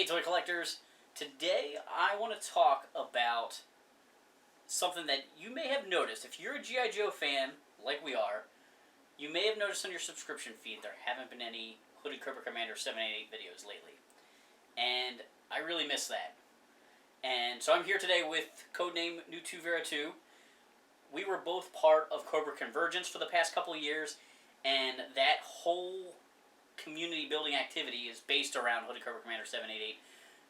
Hey toy collectors, today I want to talk about something that you may have noticed. If you're a G.I. Joe fan, like we are, you may have noticed on your subscription feed there haven't been any Hooded Cobra Commander 788 videos lately. And I really miss that. And so I'm here today with codename New2Vera2. We were both part of Cobra Convergence for the past couple of years, and that whole community building activity is based around Hooded Cobra Commander 788.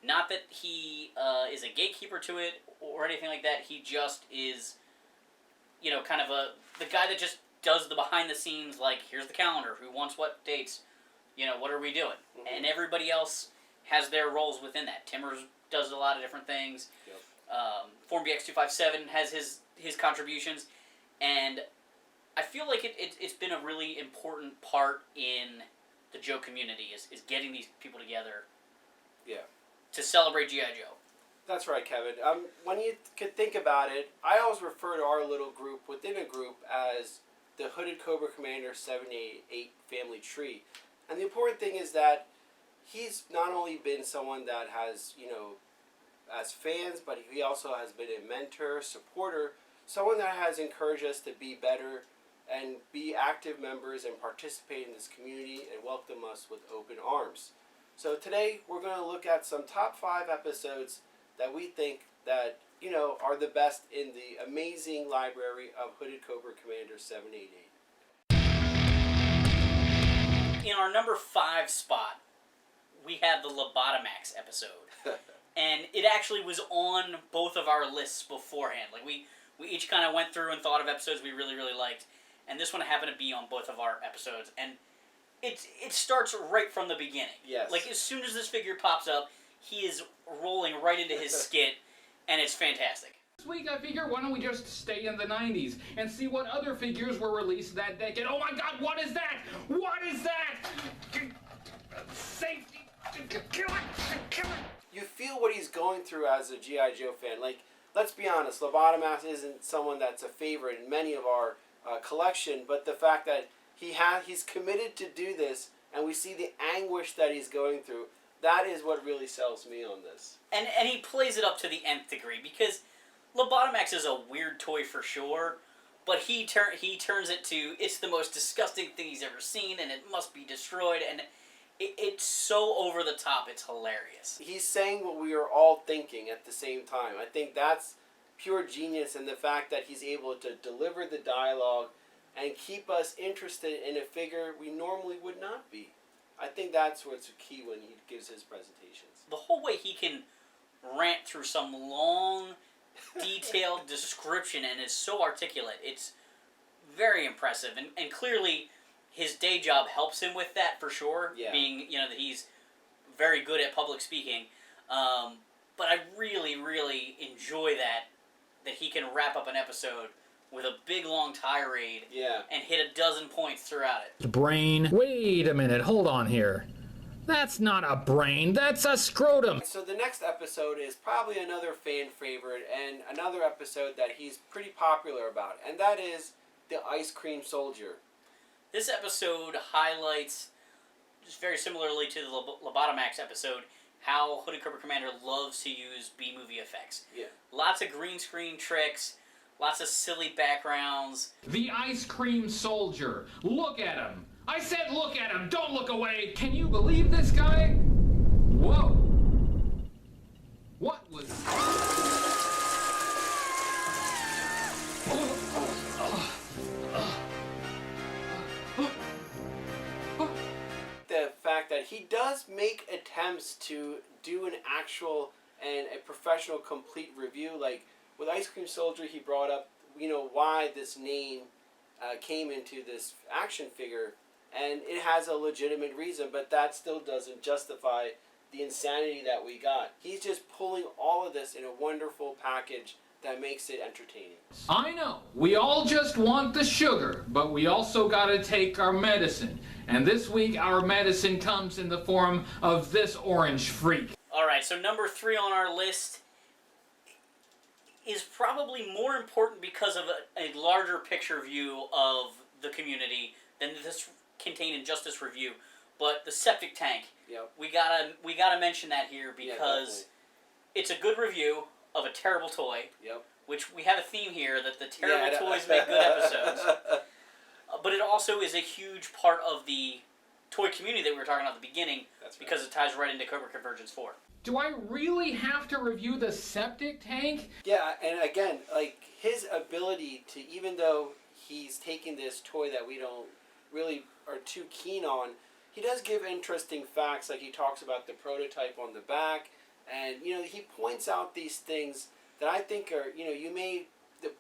Not that he is a gatekeeper to it or anything like that. He just is, you know, kind of the guy that just does the behind the scenes, like, here's the calendar, who wants what dates, you know, what are we doing? Mm-hmm. And everybody else has their roles within that. Timmers does a lot of different things. Yep. FormBX257 has his contributions, and I feel like it's been a really important part in the Joe community is getting these people together. Yeah. To celebrate G.I. Joe. That's right, Kevin. When you could think about it, I always refer to our little group within a group as the Hooded Cobra Commander 788 family tree. And the important thing is that he's not only been someone that has, you know, as fans, but he also has been a mentor, supporter, someone that has encouraged us to be better and be active members and participate in this community and welcome us with open arms. So today we're going to look at some top 5 episodes that we think that, you know, are the best in the amazing library of Hooded Cobra Commander 788. In our number 5 spot, we have the Lobotomax episode. And it actually was on both of our lists beforehand. Like we each kind of went through and thought of episodes we really, really liked. And this one happened to be on both of our episodes. And it starts right from the beginning. Yes. Like, as soon as this figure pops up, he is rolling right into his skit, and it's fantastic. This week I figure, why don't we just stay in the 90s and see what other figures were released that decade. Oh my god, what is that? What is that? Safety. Kill it. You feel what he's going through as a G.I. Joe fan. Like, let's be honest, Lobotomax isn't someone that's a favorite in many of our collection, but the fact that he's committed to do this, and we see the anguish that he's going through, that is what really sells me on this. And he plays it up to the nth degree, because Lobotomax is a weird toy for sure, but he turns it to, it's the most disgusting thing he's ever seen, and it must be destroyed, and it's so over the top, it's hilarious. He's saying what we are all thinking at the same time. I think that's pure genius in the fact that he's able to deliver the dialogue and keep us interested in a figure we normally would not be. I think that's what's key when he gives his presentations. The whole way he can rant through some long, detailed description and is so articulate, it's very impressive. And clearly, his day job helps him with that for sure, being, you know, that he's very good at public speaking. But I really, really enjoy that he can wrap up an episode with a big, long tirade and hit a dozen points throughout it. Brain. Wait a minute, hold on here. That's not a brain, that's a scrotum. So the next episode is probably another fan favorite and another episode that he's pretty popular about, and that is the Ice Cream Soldier. This episode highlights, just very similarly to the Lobotomax episode, how Hooded Cobra Commander loves to use B-movie effects. Yeah. Lots of green screen tricks, lots of silly backgrounds. The Ice Cream Soldier. Look at him. I said look at him. Don't look away. Can you believe this guy? Whoa. What was... The fact that he does make attempts to do an actual and a professional complete review. Like with Ice Cream Soldier, he brought up, you know, why this name came into this action figure, and it has a legitimate reason, but that still doesn't justify the insanity that we got. He's just pulling all of this in a wonderful package that makes it entertaining. I know, we all just want the sugar, but we also gotta take our medicine. And this week our medicine comes in the form of this orange freak. Alright, so number 3 on our list is probably more important because of a larger picture view of the community than this contained in just this review. But the septic tank, Yep. we gotta mention that here because it's a good review of a terrible toy. Yep. Which we have a theme here that the terrible toys make good episodes. But it also is a huge part of the toy community that we were talking about at the beginning. That's right. Because it ties right into Cobra Convergence 4. Do I really have to review the septic tank? Yeah, and again, like his ability to, even though he's taking this toy that we don't really are too keen on, he does give interesting facts. Like he talks about the prototype on the back, and he points out these things that I think are,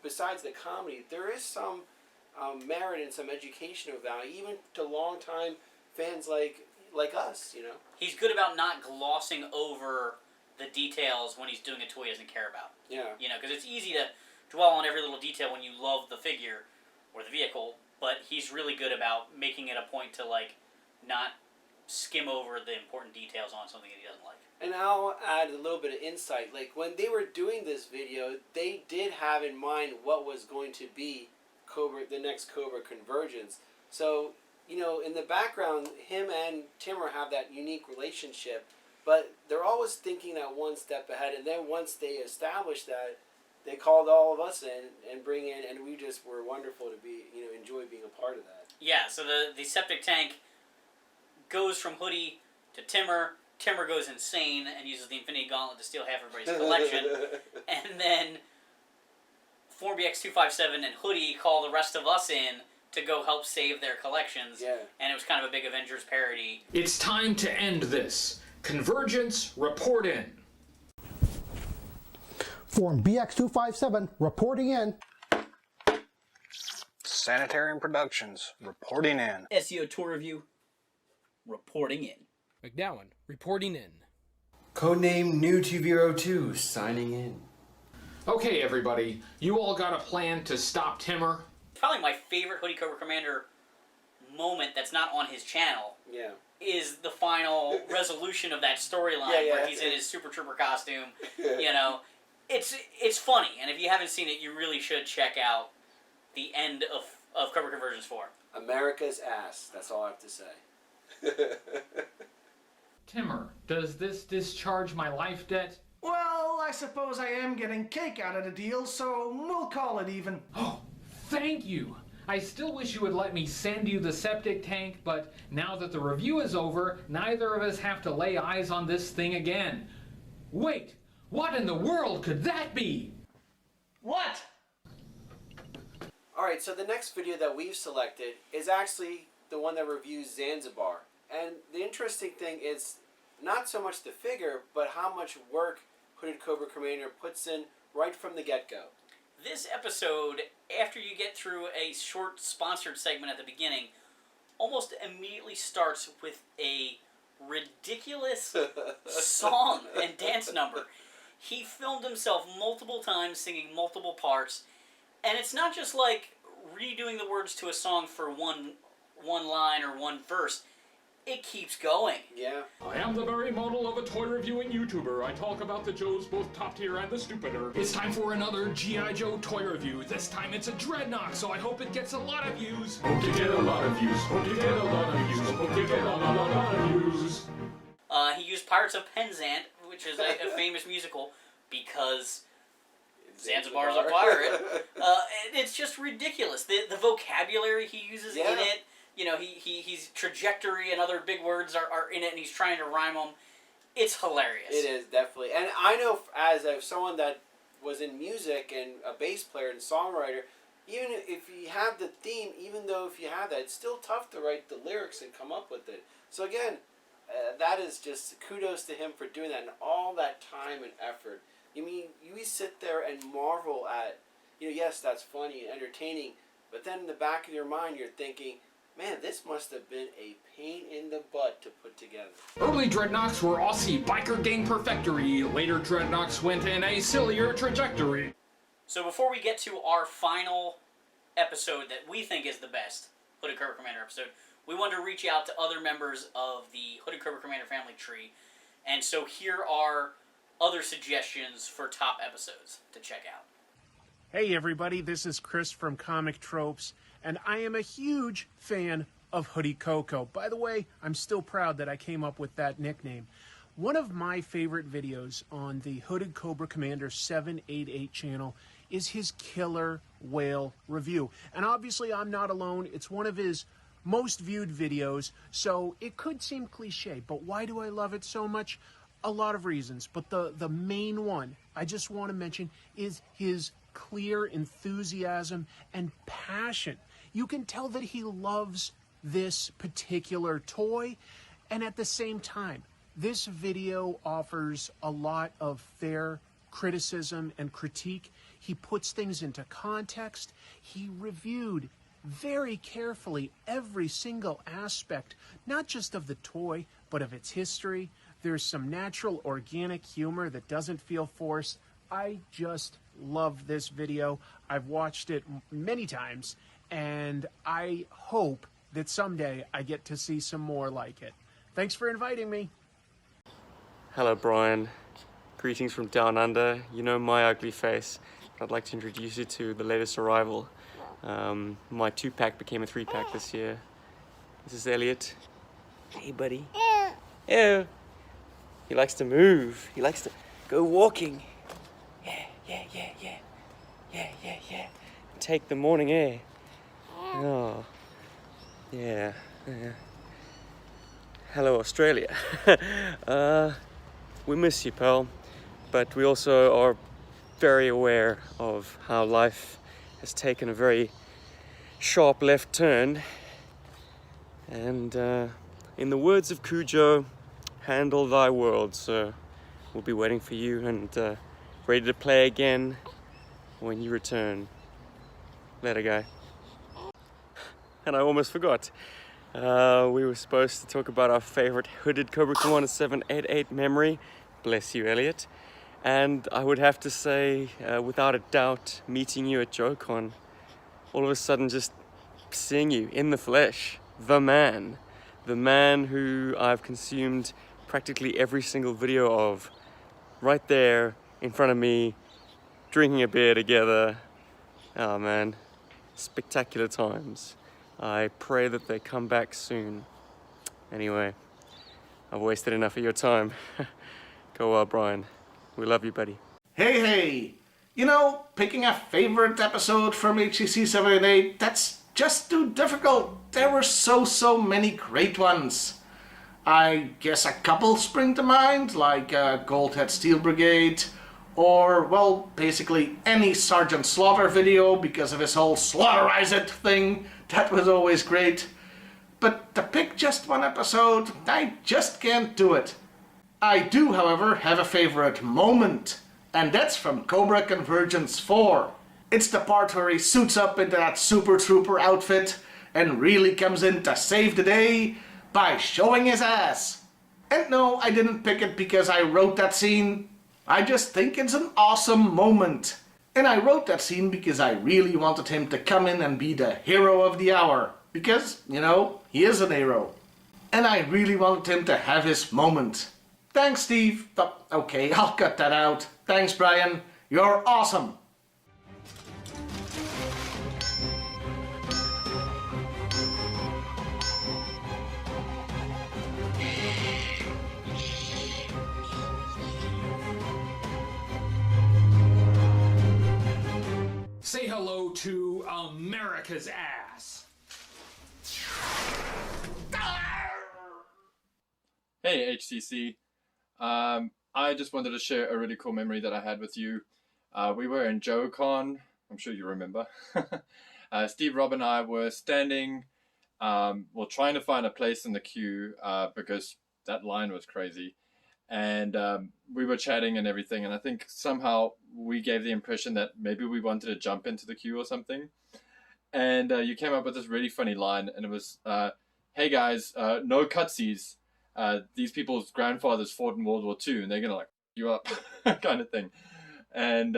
besides the comedy, there is some merit and some educational value, even to longtime fans like us. He's good about not glossing over the details when he's doing a toy he doesn't care about. Yeah. Because it's easy to dwell on every little detail when you love the figure or the vehicle, but he's really good about making it a point to, not skim over the important details on something that he doesn't like. And I'll add a little bit of insight. Like, when they were doing this video, they did have in mind what was going to be the next Cobra Convergence. So, in the background, him and Timmer have that unique relationship, but they're always thinking that one step ahead. And then once they established that, they called all of us in and bring in, and we just were wonderful to be, enjoy being a part of that. Yeah, so the septic tank goes from Hoodie to Timmer. Timmer goes insane and uses the Infinity Gauntlet to steal half everybody's collection. And then Formby X257 and Hoodie call the rest of us in to go help save their collections. Yeah. And it was kind of a big Avengers parody. It's time to end this. Convergence, report in. Form BX257 reporting in. Sanitarium Productions reporting in. SEO Tour Review reporting in. McDowan reporting in. Codename New202 signing in. Okay, everybody, you all got a plan to stop Timmer? Probably my favorite Hoodie Cobra Commander moment that's not on his channel Yeah. is the final resolution of that storyline where he's in his Super Trooper costume. It's funny, and if you haven't seen it, you really should check out the end of Cobra Convergence 4. America's ass. That's all I have to say. Timmer, does this discharge my life debt? Well, I suppose I am getting cake out of the deal, so we'll call it even. Oh, thank you. I still wish you would let me send you the septic tank, but now that the review is over, neither of us have to lay eyes on this thing again. Wait, what in the world could that be? What? Alright, so the next video that we've selected is actually the one that reviews Zanzibar. And the interesting thing is not so much the figure, but how much work Hooded Cobra Commander puts in right from the get-go. This episode, after you get through a short sponsored segment at the beginning, almost immediately starts with a ridiculous song and dance number. He filmed himself multiple times singing multiple parts, and it's not just like redoing the words to a song for one line or one verse. It keeps going. Yeah. I am the very model of a toy reviewing YouTuber. I talk about the Joes, both top tier and the stupider. It's time for another G.I. Joe toy review. This time it's a Dreadnought, so I hope it gets a lot of views. Hope to get a lot of views. Hope to get a lot of views. Hope to get a lot of views. He used Pirates of Penzance, which is a famous musical, because Zanzibar's a pirate. It's just ridiculous. The vocabulary he uses in it. He's trajectory and other big words are in it, and he's trying to rhyme them. It's hilarious. It is, definitely. And I know as someone that was in music and a bass player and songwriter, even if you have the theme, even though if you have that, it's still tough to write the lyrics and come up with it. So again, that is just kudos to him for doing that and all that time and effort. You sit there and marvel at, yes, that's funny and entertaining, but then in the back of your mind you're thinking, man, this must have been a pain in the butt to put together. Early Dreadnoughts were Aussie biker gang perfectory. Later Dreadnoughts went in a sillier trajectory. So before we get to our final episode that we think is the best Hooded Cobra Commander episode, we wanted to reach out to other members of the Hooded Cobra Commander family tree. And so here are other suggestions for top episodes to check out. Hey everybody, this is Chris from Comic Tropes, and I am a huge fan of Hoodie Coco. By the way, I'm still proud that I came up with that nickname. One of my favorite videos on the Hooded Cobra Commander 788 channel is his killer whale review. And obviously I'm not alone. It's one of his most viewed videos, so it could seem cliche, but why do I love it so much? A lot of reasons, but the main one I just want to mention is his clear enthusiasm and passion. You can tell that he loves this particular toy, and at the same time, this video offers a lot of fair criticism and critique. He puts things into context. He reviewed very carefully every single aspect, not just of the toy, but of its history. There's some natural, organic humor that doesn't feel forced. I just love this video. I've watched it many times, and I hope that someday I get to see some more like it. Thanks for inviting me. Hello, Brian. Greetings from down under. You know my ugly face. I'd like to introduce you to the latest arrival. My 2-pack became a 3-pack this year. This is Elliot. Hey, buddy. Ew. He likes to move. He likes to go walking. Yeah. Take the morning air. Oh, yeah. Hello, Australia. We miss you, pal. But we also are very aware of how life has taken a very sharp left turn. And in the words of Cujo, handle thy world. So we'll be waiting for you and ready to play again when you return. Later, guy. And I almost forgot. We were supposed to talk about our favorite Hooded Cobra Commander 788 memory. Bless you, Elliot. And I would have to say, without a doubt, meeting you at JoeCon, all of a sudden just seeing you in the flesh, the man who I've consumed practically every single video of, right there in front of me, drinking a beer together. Oh man, spectacular times. I pray that they come back soon. Anyway, I've wasted enough of your time. Go well, Brian. We love you, buddy. Hey! You know, picking a favorite episode from HCC 788, that's just too difficult. There were so many great ones. I guess a couple spring to mind, like Goldhead Steel Brigade, or, well, basically any Sergeant Slaughter video because of his whole slaughterize it thing. That was always great. But to pick just one episode, I just can't do it. I do, however, have a favorite moment, and that's from Cobra Convergence 4. It's the part where he suits up into that Super Trooper outfit and really comes in to save the day by showing his ass. And no, I didn't pick it because I wrote that scene. I just think it's an awesome moment. And I wrote that scene because I really wanted him to come in and be the hero of the hour. Because, you know, he is an hero. And I really wanted him to have his moment. Thanks, Steve. Okay, I'll cut that out. Thanks, Brian. You're awesome. Say hello to America's ass. Hey, HCC. I just wanted to share a really cool memory that I had with you. We were in JoeCon. I'm sure you remember. Steve, Rob, and I were standing, trying to find a place in the queue because that line was crazy. And we were chatting and everything. And I think somehow we gave the impression that maybe we wanted to jump into the queue or something. And you came up with this really funny line. And it was, hey guys, no cutsies. These people's grandfathers fought in World War II and they're going to like you up kind of thing. And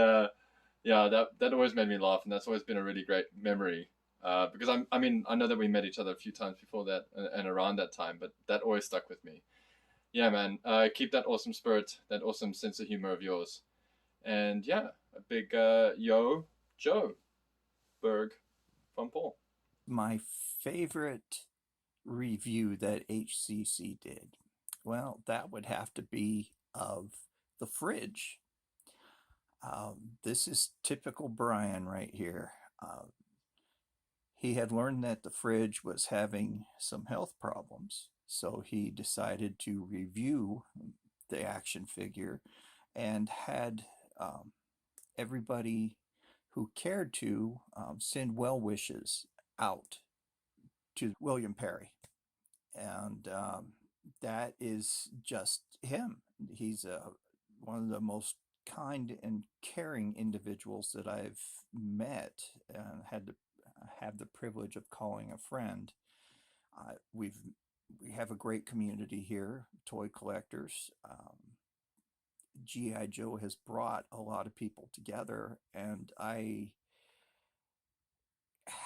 yeah, that always made me laugh. And that's always been a really great memory. Because I know that we met each other a few times before that and around that time, but that always stuck with me. Yeah, man, keep that awesome spirit, that awesome sense of humor of yours. And yeah, a big yo, Joe Berg from Paul. My favorite review that HCC did? Well, that would have to be of the fridge. This is typical Brian right here. He had learned that the fridge was having some health problems, so he decided to review the action figure and had everybody who cared to send well wishes out to William Perry. And that is just him. He's one of the most kind and caring individuals that I've met and had to have the privilege of calling a friend. We have a great community here, toy collectors. G.I. Joe has brought a lot of people together, and I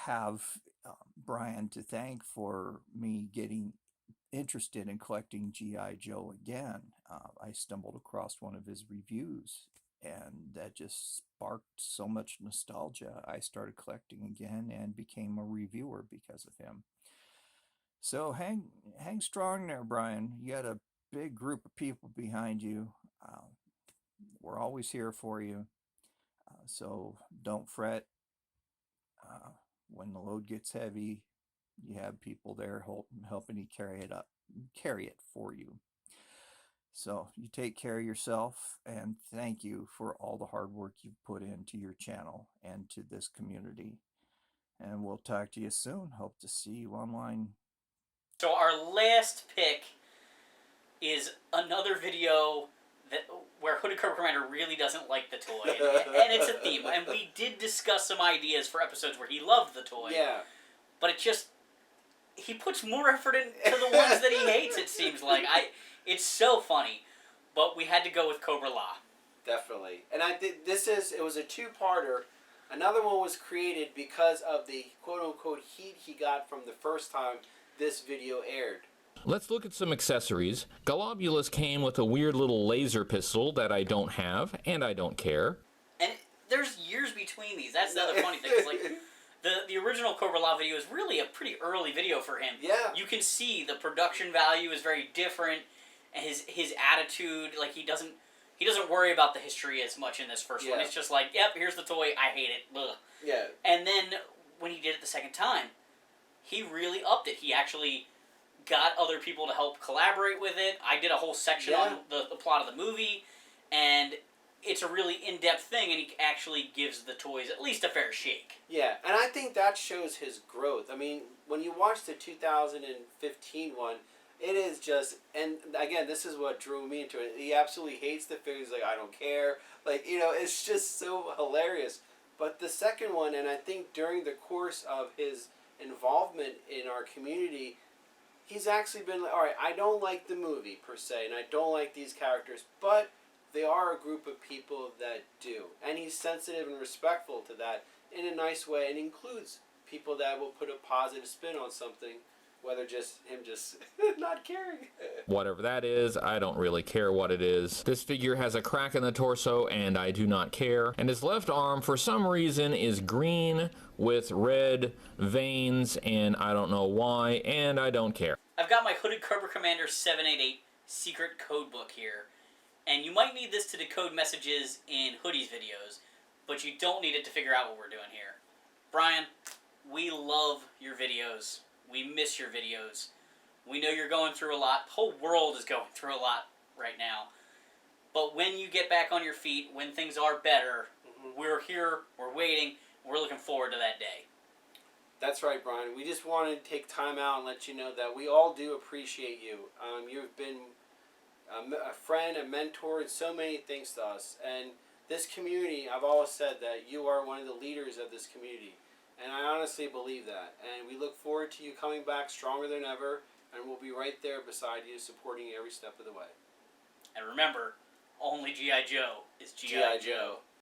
have Brian to thank for me getting interested in collecting G.I. Joe again. I stumbled across one of his reviews, and that just sparked so much nostalgia. I started collecting again and became a reviewer because of him. So hang strong there, Brian. You got a big group of people behind you. We're always here for you. So don't fret. When the load gets heavy, you have people there helping you carry it for you. So you take care of yourself, and thank you for all the hard work you've put into your channel and to this community. And we'll talk to you soon. Hope to see you online. So our last pick is another video where Hooded Cobra Commander really doesn't like the toy. And it's a theme. And we did discuss some ideas for episodes where he loved the toy. Yeah. But it just... he puts more effort into the ones that he hates, it seems like. It's so funny. But we had to go with Cobra La. Definitely. And I think it was a two-parter. Another one was created because of the quote-unquote heat he got from the first time this video aired. Let's look at some accessories. Globulus came with a weird little laser pistol that I don't have, and I don't care. And there's years between these. That's the other funny thing. It's like... The original Cobra La video is really a pretty early video for him. Yeah. You can see the production value is very different, and his attitude, like he doesn't worry about the history as much in this first one. It's just like, yep, here's the toy, I hate it. Ugh. Yeah. And then when he did it the second time, he really upped it. He actually got other people to help collaborate with it. I did a whole section on the plot of the movie, and it's a really in-depth thing, and he actually gives the toys at least a fair shake. Yeah, and I think that shows his growth. I mean, when you watch the 2015 one, it is just, and again, this is what drew me into it. He absolutely hates the figures. Like, I don't care. Like, you know, it's just so hilarious. But the second one, and I think during the course of his involvement in our community, he's actually been like, all right, I don't like the movie per se, and I don't like these characters, but they are a group of people that do. And he's sensitive and respectful to that in a nice way, and includes people that will put a positive spin on something, whether just him just not caring. Whatever that is, I don't really care what it is. This figure has a crack in the torso, and I do not care. And his left arm, for some reason, is green with red veins, and I don't know why, and I don't care. I've got my Hooded Cobra Commander 788 secret code book here. And you might need this to decode messages in Hoodie's videos, but you don't need it to figure out what we're doing here. Brian, we love your videos. We miss your videos. We know you're going through a lot. The whole world is going through a lot right now. But when you get back on your feet, when things are better, we're here, we're waiting, we're looking forward to that day. That's right, Brian. We just wanted to take time out and let you know that we all do appreciate you. You've been a friend, a mentor, and so many things to us. And this community, I've always said that you are one of the leaders of this community. And I honestly believe that. And we look forward to you coming back stronger than ever. And we'll be right there beside you, supporting you every step of the way. And remember, only G.I. Joe is G.I. Joe.